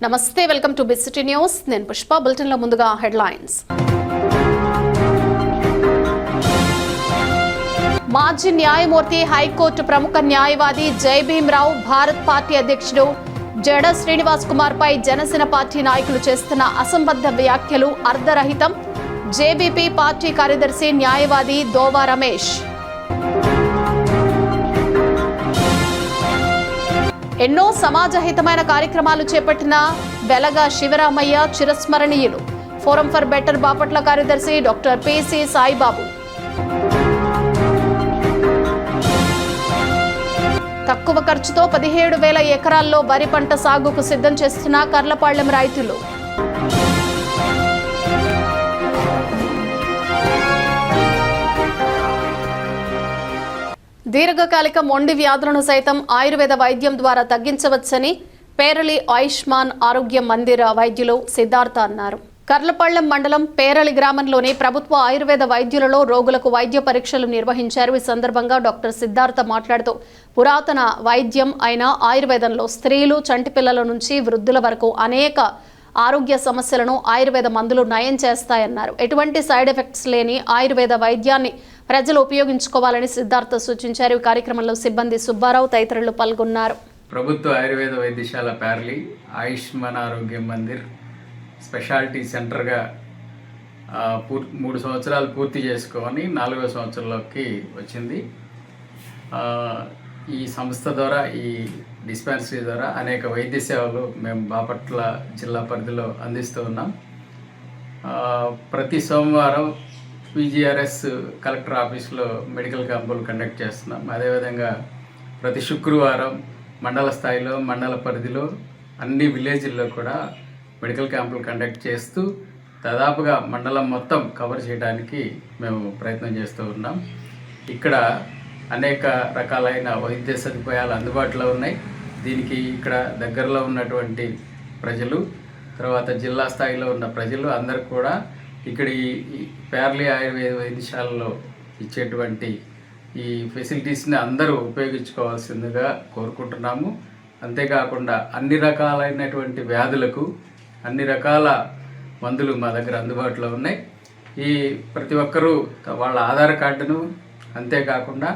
నమస్తే, welcome to big city news. నేను పుష్ప. బులెటిన్లో ముందుగా హెడ్లైన్స్. మాజీ న్యాయమూర్తి, హైకోర్టు ప్రముఖ న్యాయవాది జయభీమరావు, భారత్ పార్టీ అధ్యక్షుడు జడ శ్రీనివాస్ కుమార్ పై జనసేన పార్టీ నాయకులు చేస్తున్న అసంబద్ధ వ్యాఖ్యలు అర్ధరహితం. జేబీపీ పార్టీ కార్యదర్శి న్యాయవాది దోవా రమేష్. ఎన్నో సమాజహితమైన కార్యక్రమాలు చేపట్టిన వెలగ శివరామయ్య చిరస్మరణీయులు. ఫోరం ఫర్ బెటర్ బాపట్ల కార్యదర్శి డాక్టర్ పిసి సాయిబాబు. తక్కువ ఖర్చుతో 17,000 ఎకరాల్లో వరి పంట సాగుకు సిద్ధం చేస్తున్న కర్లపాళ్లెం రైతులు. దీర్ఘకాలిక మొండి వ్యాధులను సైతం ఆయుర్వేద వైద్యం ద్వారా తగ్గించవచ్చని పేరళి ఆయుష్మాన్ ఆరోగ్య మందిర వైద్యులు సిద్ధార్థ అన్నారు. కర్లపాళ్లెం మండలం పేరళి గ్రామంలోని ప్రభుత్వ ఆయుర్వేద వైద్యులలో రోగులకు వైద్య పరీక్షలు నిర్వహించారు. ఈ సందర్భంగా డాక్టర్ సిద్ధార్థ మాట్లాడుతూ, పురాతన వైద్యం అయిన ఆయుర్వేదంలో స్త్రీలు, చంటిపిల్లల నుంచి వృద్ధుల వరకు అనేక ఆరోగ్య సమస్యలను ఆయుర్వేద మందులు నయం చేస్తాయన్నారు. ఎటువంటి సైడ్ ఎఫెక్ట్స్ లేని ఆయుర్వేద వైద్యాన్ని ప్రజలు ఉపయోగించుకోవాలని సిద్ధార్థ సూచించారు. ఈ కార్యక్రమంలో సిబ్బంది సుబ్బారావు తదితరులు పాల్గొన్నారు. ప్రభుత్వ ఆయుర్వేద వైద్యశాల పేరళి ఆయుష్మాన్ ఆరోగ్య మందిర్ స్పెషాలిటీ సెంటర్గా 3 సంవత్సరాలు పూర్తి చేసుకొని 4వ సంవత్సరంలోకి వచ్చింది. ఈ సంస్థ ద్వారా, ఈ డిస్పెన్సరీ ద్వారా అనేక వైద్య సేవలు మేము బాపట్ల జిల్లా పరిధిలో అందిస్తూ ఉన్నాం. ప్రతి సోమవారం పీజీఆర్ఎస్ కలెక్టర్ ఆఫీస్లో మెడికల్ క్యాంపులు కండక్ట్ చేస్తున్నాం. అదేవిధంగా ప్రతి శుక్రవారం మండల స్థాయిలో, మండల పరిధిలో అన్ని విలేజ్ల్లో కూడా మెడికల్ క్యాంపులు కండక్ట్ చేస్తూ దాదాపుగా మండలం మొత్తం కవర్ చేయడానికి మేము ప్రయత్నం చేస్తూ ఉన్నాం. ఇక్కడ అనేక రకాలైన వైద్య సదుపాయాలు అందుబాటులో ఉన్నాయి. దీనికి ఇక్కడ దగ్గరలో ఉన్నటువంటి ప్రజలు, తర్వాత జిల్లా స్థాయిలో ఉన్న ప్రజలు అందరూ కూడా ఇక్కడ ఈ పేరళి ఆయుర్వేద వైద్యశాలలో ఇచ్చేటువంటి ఈ ఫెసిలిటీస్ని అందరూ ఉపయోగించుకోవాల్సిందిగా కోరుకుంటున్నాము. అంతేకాకుండా అన్ని రకాలైనటువంటి వ్యాధులకు అన్ని రకాల మందులు మా దగ్గర అందుబాటులో ఉన్నాయి. ఈ ప్రతి ఒక్కరూ వాళ్ళ ఆధార్ కార్డును, అంతేకాకుండా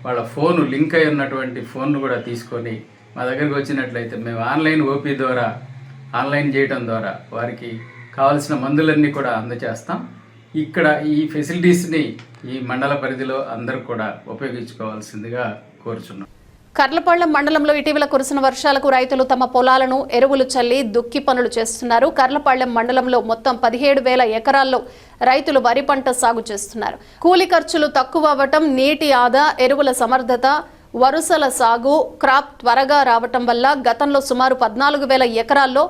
వాళ్ళ ఫోను లింక్ అయి ఉన్నటువంటి ఫోన్ను కూడా తీసుకొని మా దగ్గరికి వచ్చినట్లయితే మేము ఆన్లైన్ ఓపీ ద్వారా, ఆన్లైన్ చేయడం ద్వారా వారికి కావాల్సిన మందులన్నీ కూడా అందజేస్తాం. ఇక్కడ ఈ ఫెసిలిటీస్ని ఈ మండల పరిధిలో అందరూ కూడా ఉపయోగించుకోవాల్సిందిగా కోరుచున్నాం. కర్లపాళ్లెం మండలంలో ఇటీవల కురిసిన వర్షాలకు రైతులు తమ పొలాలను ఎరువులు చల్లి దుక్కి పనులు చేస్తున్నారు. కర్లపాళ్లెం మండలంలో మొత్తం 17,000 ఎకరాల్లో రైతులు వరి పంట సాగు చేస్తున్నారు. కూలి ఖర్చులు తక్కువ అవ్వటం, నీటి ఆదా, ఎరువుల సమర్థత, వరుసల సాగు, క్రాప్ త్వరగా రావటం వల్ల గతంలో సుమారు 14,000 ఎకరాల్లో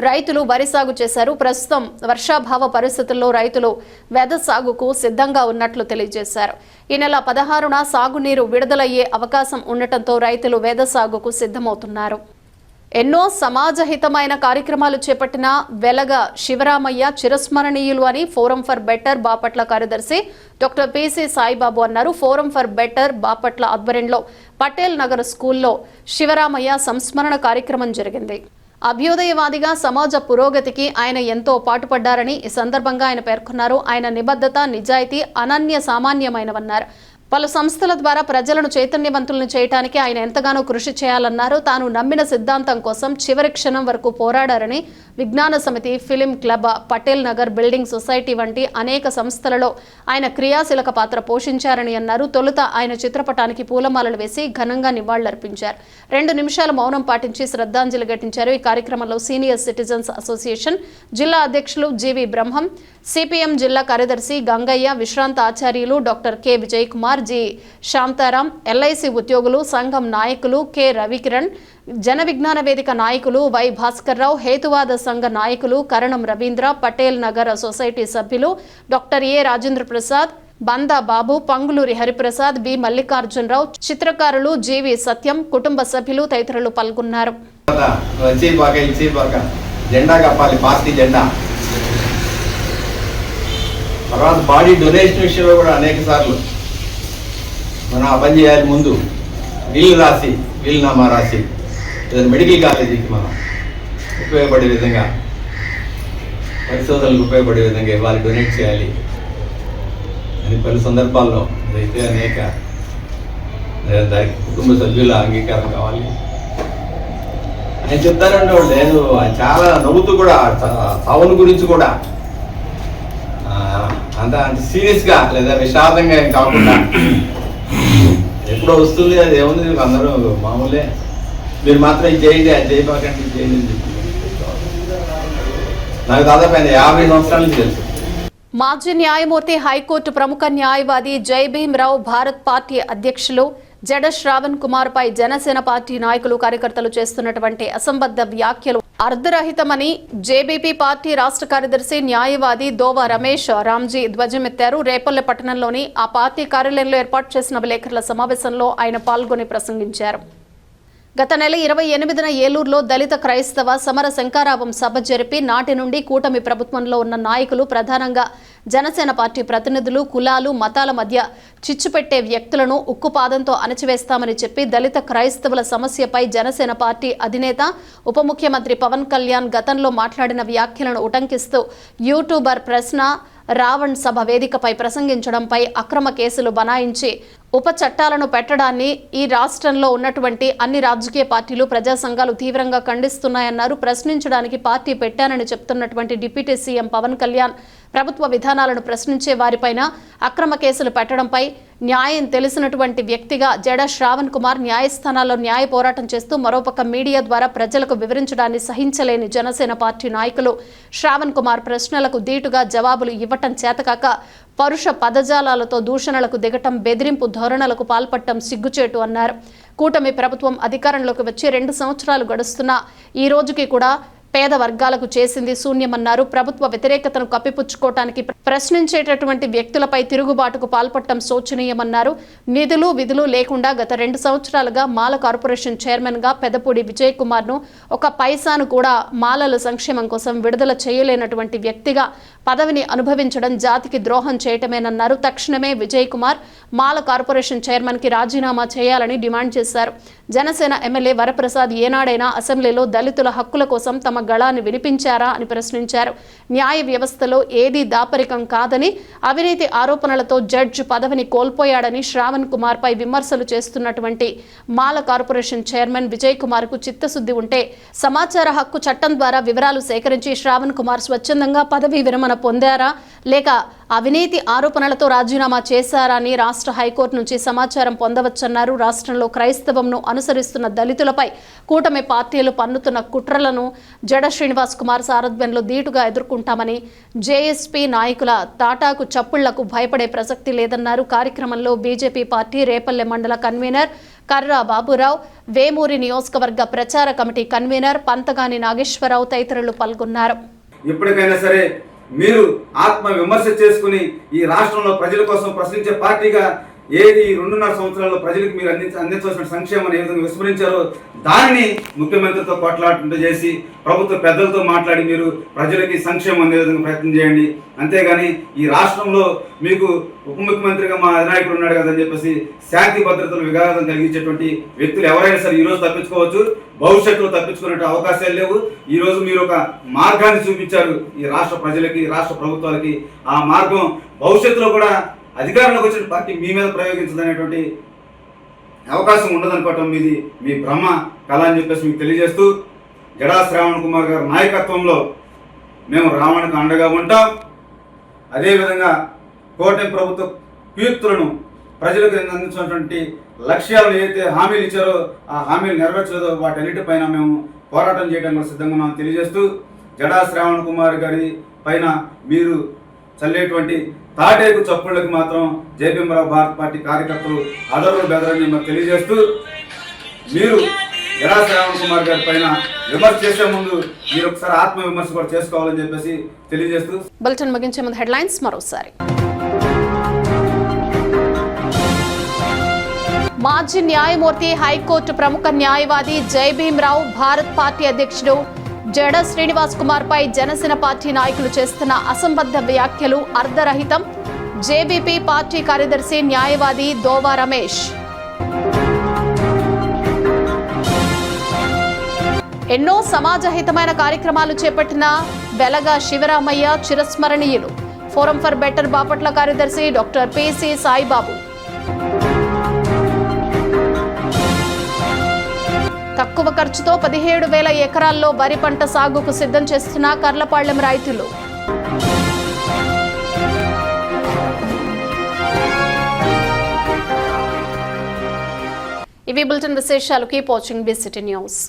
రైతులు వరి సాగు చేశారు. ప్రస్తుతం వర్షాభావ పరిస్థితుల్లో రైతులు వెద సాగుకు సిద్ధంగా ఉన్నట్లు తెలియజేశారు. ఈ నెల 16న సాగునీరు విడుదలయ్యే అవకాశం ఉండటంతో రైతులు వెద సాగుకు సిద్ధమవుతున్నారు. ఎన్నో సమాజహితమైన కార్యక్రమాలు చేపట్టిన వెలగ శివరామయ్య చిరస్మరణీయులు అని ఫోరం ఫర్ బెటర్ బాపట్ల కార్యదర్శి డాక్టర్ పిసి సాయిబాబు అన్నారు. ఫోరం ఫర్ బెటర్ బాపట్ల ఆధ్వర్యంలో పటేల్ నగర్ స్కూల్లో శివరామయ్య సంస్మరణ కార్యక్రమం జరిగింది. అభ్యుదయవాదిగా సమాజ పురోగతికి ఆయన ఎంతో పాటుపడ్డారని ఈ సందర్భంగా ఆయన పేర్కొన్నారు. ఆయన నిబద్ధత, నిజాయితీ అనన్య సామాన్యమైనవన్నారు. పలు సంస్థల ద్వారా ప్రజలను చైతన్యవంతులను చేయడానికి ఆయన ఎంతగానో కృషి చేయాలన్నారు. తాను నమ్మిన సిద్ధాంతం కోసం చివరి క్షణం వరకు పోరాడారని విజ్ఞాన సమితి, film club, Patel Nagar building society వంటి అనేక సంస్థలలో ఆయన క్రియాశీలక పాత్ర పోషించారని అన్నారు. తొలుత ఆయన చిత్రపటానికి పూలమాలలు వేసి ఘనంగా నివాళులర్పించారు. 2 నిమిషాలు మౌనం పాటించి శ్రద్ధాంజలి ఘటించారు. ఈ కార్యక్రమంలో సీనియర్ సిటిజన్స్ అసోసియేషన్ జిల్లా అధ్యక్షులు జీవి బ్రహ్మం, సిపిఎం జిల్లా కార్యదర్శి గంగయ్య, విశ్రాంత ఆచార్యులు doctor K Vijay Kumar, G Shantaram, LIC ఉద్యోగులు సంఘం నాయకులు కె రవికిరణ్, జన విజ్ఞాన వేదిక నాయకులు వై భాస్కర్రావు, హేతువాద సంఘ నాయకులు కరణం రవీంద్ర, పటేల్ నగర్ సొసైటీ సభ్యులు doctor A Rajendra Prasad, Banda Babu, Panguluri Hariprasad, B Mallikarjunarao, చిత్రకారులు జీవి సత్యం, కుటుంబ సభ్యులు తదితరులు పాల్గొన్నారు. తర్వాత బాడీ డొనేషన్ విషయంలో కూడా అనేక సార్లు మనం ఆ పని చేయాలి. ముందు వీలునామా రాసి ఏదైనా మెడికల్ కాలేజీకి మనం ఉపయోగపడే విధంగా, పరిశోధనలకు ఉపయోగపడే విధంగా ఇవ్వాలి, డొనేట్ చేయాలి అని పలు సందర్భాల్లో అయితే అనేక దానికి కుటుంబ సభ్యుల అంగీకారం కావాలి ఆయన చెప్తారంటే వాళ్ళు లేదు, ఆయన చాలా నవ్వుతూ కూడా సావుల గురించి కూడా అంత సీరియస్గా లేదా విషాదంగా ఏం కాకుండా ఎప్పుడో వస్తుంది, అది ఏముంది అందరూ మామూలే, మీరు మాత్రం ఇది చేయండి, అది చేయబాకండి, ఇది చేయండి అని చెప్పి నాకు దాదాపు 50 సంవత్సరాల నుంచి తెలుసు. మాజీ న్యాయమూర్తి, హైకోర్టు ప్రముఖ న్యాయవాది జై భీమ్రావ్ భారత్ పార్టీ అధ్యక్షులు జడ శ్రావణ్ కుమార్ పై జనసేన పార్టీ నాయకులు, కార్యకర్తలు చేస్తున్నటువంటి అసంబద్ధ వ్యాఖ్యలు అర్ధరహితమని జేబీపీ పార్టీ రాష్ట్ర కార్యదర్శి న్యాయవాది దోవా రమేష్ రామ్జీ ధ్వజమెత్తారు. రేపల్లె పట్టణంలోని ఆ పార్టీ కార్యాలయంలో ఏర్పాటు చేసిన విలేకరుల సమావేశంలో ఆయన పాల్గొని ప్రసంగించారు. గత నెల 28న ఏలూరులో దళిత క్రైస్తవ సమర శంకారావం సభ జరిపి నాటి నుండి కూటమి ప్రభుత్వంలో ఉన్న నాయకులు, ప్రధానంగా జనసేన పార్టీ ప్రతినిధులు కులాలు, మతాల మధ్య చిచ్చుపెట్టే వ్యక్తులను ఉక్కుపాదంతో అణచివేస్తామని చెప్పి దళిత క్రైస్తవుల సమస్యపై జనసేన పార్టీ అధినేత ఉప ముఖ్యమంత్రి పవన్ కళ్యాణ్ గతంలో మాట్లాడిన వ్యాఖ్యలను ఉటంకిస్తూ యూట్యూబర్ ప్రశ్న రావణ్ సభ వేదికపై ప్రసంగించడంపై అక్రమ కేసులు బనాయించి ఉప చట్టాలను పెట్టడాన్ని ఈ రాష్ట్రంలో ఉన్నటువంటి అన్ని రాజకీయ పార్టీలు, ప్రజా సంఘాలు తీవ్రంగా ఖండిస్తున్నాయన్నారు. ప్రశ్నించడానికి పార్టీ పెట్టానని చెప్తున్నటువంటి డిప్యూటీ సీఎం పవన్ కళ్యాణ్ ప్రభుత్వ విధానాలను ప్రశ్నించే వారిపైన అక్రమ కేసులు పెట్టడంపై న్యాయం తెలిసినటువంటి వ్యక్తిగా జడ శ్రావణ్ కుమార్ న్యాయస్థానాల్లో న్యాయ పోరాటం చేస్తూ మరోపక్క మీడియా ద్వారా ప్రజలకు వివరించడాన్ని సహించలేని జనసేన పార్టీ నాయకులు శ్రావణ్ కుమార్ ప్రశ్నలకు ధీటుగా జవాబులు ఇవ్వటం చేతకాక పరుష పదజాలాలతో దూషణలకు దిగటం, బెదిరింపు ధోరణులకు పాల్పడటం సిగ్గుచేటు అన్నారు. కూటమి ప్రభుత్వం అధికారంలోకి వచ్చి 2 సంవత్సరాలు గడుస్తున్నా ఈ రోజుకి కూడా పేద వర్గాలకు చేసింది శూన్యమన్నారు. ప్రభుత్వ వ్యతిరేకతను కప్పిపుచ్చుకోవటానికి ప్రశ్నించేటటువంటి వ్యక్తులపై తిరుగుబాటుకు పాల్పడటం శోచనీయమన్నారు. నిధులు విధులు లేకుండా గత 2 సంవత్సరాలుగా మాల కార్పొరేషన్ చైర్మన్ గా పెదపూడి విజయ్ కుమార్ ను ఒక పైసాను కూడా మాలల సంక్షేమం కోసం విడుదల చేయలేనటువంటి వ్యక్తిగా పదవిని అనుభవించడం జాతికి ద్రోహం చేయటమేనన్నారు. తక్షణమే విజయ్ కుమార్ మాల కార్పొరేషన్ చైర్మన్ కి రాజీనామా చేయాలని డిమాండ్ చేశారు. జనసేన ఎమ్మెల్యే వరప్రసాద్ ఏనాడైనా అసెంబ్లీలో దళితుల హక్కుల కోసం తమ గళాన్ని వినిపించారా అని ప్రశ్నించారు. న్యాయ వ్యవస్థలో ఏదీ దాపరికం కాదని, అవినీతి ఆరోపణలతో జడ్జి పదవిని కోల్పోయాడని శ్రావణ్ కుమార్ పై విమర్శలు చేస్తున్నటువంటి మాల కార్పొరేషన్ చైర్మన్ విజయ్ కుమార్ కు చిత్తశుద్ధి ఉంటే సమాచార హక్కు చట్టం ద్వారా వివరాలు సేకరించి శ్రావణ్ కుమార్ స్వచ్ఛందంగా పదవీ విరమణ పొందారా లేక అవినీతి ఆరోపణలతో రాజీనామా చేశారా అని రాష్ట్ర హైకోర్టు నుంచి సమాచారం పొందవచ్చన్నారు. రాష్ట్రంలో క్రైస్తవంను అనుసరిస్తున్న దళితులపై కూటమి పార్టీలు పన్నుతున్న కుట్రలను జడ శ్రీనివాస్ కుమార్ సారథ్యంలో ధీటుగా ఎదుర్కొంటామని, జేఎస్పీ నాయకుల తాటాకు చప్పుళ్లకు భయపడే ప్రసక్తి లేదన్నారు. కార్యక్రమంలో బీజేపీ పార్టీ రేపల్లె మండల కన్వీనర్ కర్రా బాబురావు, వేమూరి నియోజకవర్గ ప్రచార కమిటీ కన్వీనర్ పంతగాని నాగేశ్వరరావు తదితరులు పాల్గొన్నారు. ఎప్పటికైనా సరే మీరు ఆత్మ విమర్శ చేసుకుని ఈ రాష్ట్రంలో ప్రజల కోసం ప్రశ్నించే పార్టీగా ఏది 2.5 సంవత్సరాల్లో ప్రజలకు మీరు అందించవలసిన సంక్షేమాన్ని ఏ విధంగా విస్మరించారో దానిని ముఖ్యమంత్రితో కొట్లాట చేసి ప్రభుత్వ పెద్దలతో మాట్లాడి మీరు ప్రజలకి సంక్షేమం అందే విధంగా ప్రయత్నం చేయండి. అంతేగాని ఈ రాష్ట్రంలో మీకు ఉప ముఖ్యమంత్రిగా మా అధినాయకుడు ఉన్నాడు కదని చెప్పేసి శాంతి భద్రతలు విఘాతం కలిగించేటువంటి వ్యక్తులు ఎవరైనా సరే ఈ రోజు తప్పించుకోవచ్చు, భవిష్యత్తులో తప్పించుకునే అవకాశాలు లేవు. ఈ రోజు మీరు ఒక మార్గాన్ని చూపించారు ఈ రాష్ట్ర ప్రజలకి, రాష్ట్ర ప్రభుత్వాలకి. ఆ మార్గం భవిష్యత్తులో కూడా అధికారంలోకి వచ్చిన పార్టీ మీ మీద ప్రయోగించదనేటువంటి అవకాశం ఉండదనుకోవటం మీది మీ భ్రమ కళ అని చెప్పేసి మీకు తెలియజేస్తూ, జడా శ్రావణ్ కుమార్ గారి నాయకత్వంలో మేము రావణ్కి అండగా ఉంటాం. అదేవిధంగా కూటమి ప్రభుత్వ కుయుక్తులను ప్రజలకు అందించినటువంటి లక్ష్యాలను ఏదైతే హామీలు ఇచ్చారో ఆ హామీలు నెరవేర్చలేదో వాటన్నిటిపైన మేము పోరాటం చేయడం కూడా సిద్ధంగా ఉన్నామని తెలియజేస్తూ, జడా శ్రావణ్ కుమార్ గారి పైన మీరు చల్లేటువంటి తాటేకు చప్పుళ్ళకి మాత్రం జై భీమ్రావ్ భారత్ పార్టీ కార్యకర్తలు అదరులు బెదరని తెలియజేస్తూ, మీరు జడా శ్రావణ్ కుమార్ గారి పైన విమర్శ చేసే ముందు మీరు ఒకసారి ఆత్మ విమర్శ కూడా చేసుకోవాలని చెప్పేసి తెలియజేస్తూ బులెటిన్ ముగించే ముందు హెడ్లైన్స్ మరోసారి. మాజీ న్యాయమూర్తి, హైకోర్టు ప్రముఖ న్యాయవాది జై భీమ్రావ్ భారత్ పార్టీ అధ్యక్షుడు జడ శ్రీనివాస్ కుమార్ పై జనసేన పార్టీ నాయకులు చేస్తున్న అసంబద్ధ వ్యాఖ్యలు అర్ధరహితం. జేబీపీ పార్టీ కార్యదర్శి న్యాయవాది దోవా రమేష్. ఎన్నో సమాజహితమైన కార్యక్రమాలు చేపట్టిన వెలగా శివరామయ్య చిరస్మరణీయులు. ఫోరం ఫర్ బెటర్ బాపట్ల కార్యదర్శి డాక్టర్ పిసి సాయిబాబు. తక్కువ ఖర్చుతో 17,000 ఎకరాల్లో వరి పంట సాగుకు సిద్ధం చేస్తున్న కర్లపాళ్లెం రైతులు. ఇవి బులెటిన్ విశేషాలు. Keep watching BCT news.